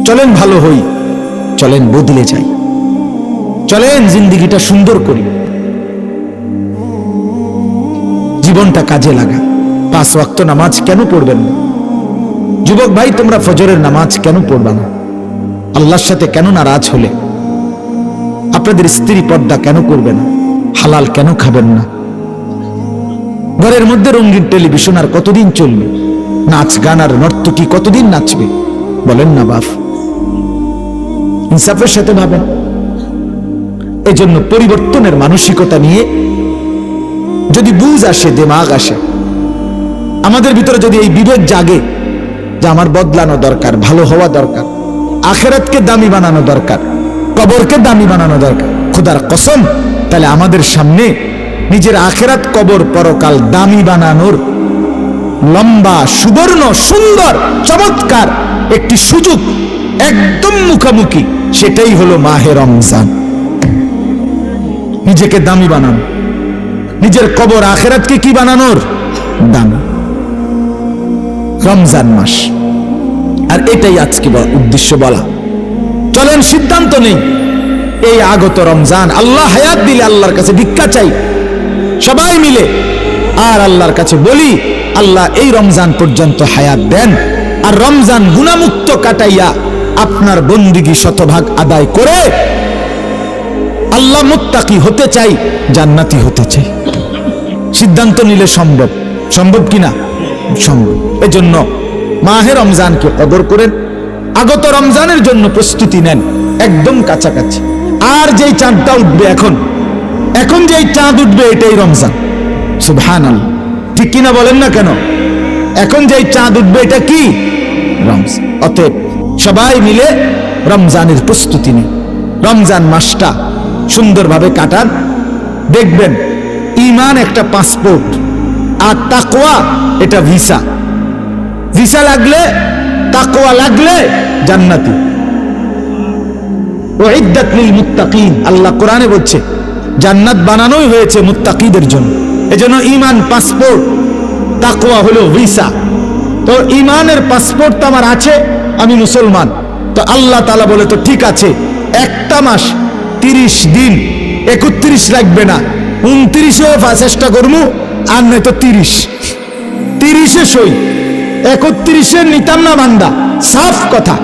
চলেন ভালো হই, চলেন বদলে যাই, চলেন জিন্দিগিটা সুন্দর করি, জীবনটা কাজে লাগা। 5 ওয়াক্ত নামাজ কেন পড়বেন না? যুবক ভাই, তোমরা ফজরের নামাজ কেন পড়বা না? আল্লাহর সাথে কেন নারাজ হলে? আপনাদের স্ত্রী পর্দা কেন করবে না? হালাল কেন খাবেন না? ঘরের মধ্যে রঙিন টেলিভিশন আর কতদিন চলবে? নাচ গান আর নর্তকী কতদিন নাচবে? বলেন না বাপ, ইনসাফের সাথে ভাবেন। এজন্য পরিবর্তনের মানসিকতা নিয়ে যদি বুঝ আসে, দিমাগ আসে, আমাদের ভিতরে যদি এই বিবেক জাগে যে আমার বদলানো দরকার, ভালো হওয়া দরকার, আখিরাতকে দামি বানানো দরকার, কবরকে দামি বানানো দরকার, খোদার কসম, তাহলে আমাদের সামনে নিজের আখিরাত, কবর, পরকাল দামি বানানোর লম্বা, সুবর্ণ, সুন্দর, চমৎকার একটি সুযোগ একদম মুখোমুখি। সেটাই হলো মাহে রমজান। নিজেকে দামি বানানো, নিজের কবর আখিরাতকে কি বানানোর? দামি। রমজান মাস, আর এটাই আজকে উদ্দেশ্য বলা। চলেন সিদ্ধান্ত নেই, এই আগত রমজান, আল্লাহ হায়াত দিলে আল্লাহর কাছে ভিক্ষা চাই সবাই মিলে, আর আল্লাহর কাছে বলি, আল্লাহ এই রমজান পর্যন্ত হায়াত দেন, আর রমজান গুনাহমুক্ত কাটাইয়া আপনার বন্দিগি শতভাগ আদায় করে আল্লাহ মুত্তাকি হতে চাই, জান্নাতি হতে চাই। সিদ্ধান্ত নিলে সম্ভব, সম্ভব কিনা? সম্ভব। এজন্য মাহে রমজানকে কদর করেন, আগত রমজানের জন্য প্রস্তুতি নেন, একদম কাছাকাছি। আর যেই চাঁদটা উঠবে এখন যেই চাঁদ উঠবে, এটাই রমজান। সুবহানাল্লাহ, ঠিক কিনা বলেন না কেন? এখন যেই চাঁদ উঠবে, এটা কি? রমজান। অতএব সবাই মিলে রমজানের প্রস্তুতি নিন, রমজান মাসটা সুন্দরভাবে কাটান। দেখবেন ঈমান একটা পাসপোর্ট, আর তাকওয়া এটা ভিসা। ভিসা লাগলে, তাকওয়া লাগলে জান্নাতি। উইদ্দাত লিল মুত্তাকিন, আল্লাহ কোরআনে বলছে জান্নাত বানানোই হয়েছে মুত্তাকিদের জন্য। এজন্য ঈমান পাসপোর্ট, তাকওয়া হলো ভিসা। তো ঈমানের পাসপোর্ট তো আমার আছে, আমি মুসলমান। তো আল্লাহ তাআলা বলে, তো ঠিক আছে, একটা মাস 30 দিন, 31 লাগবে না, 29-এও চেষ্টা করবো, আর নয়তো 30-এ সই, 31-এ নিতাম না বান্দা, সাফ কথা,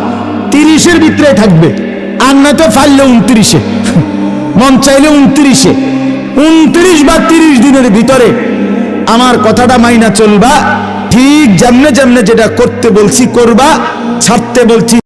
30-এর ভিতরে থাকবে, আর নয়তো ফাললে 29-এ, মন চাইলে 29-এ, 29 বা 30 দিনের ভিতরে আমার কথাটা মাইনা চলবা, ঠিক যেমনে যেমনে যেটা করতে বলছি করবা, ছাড়তে বলছি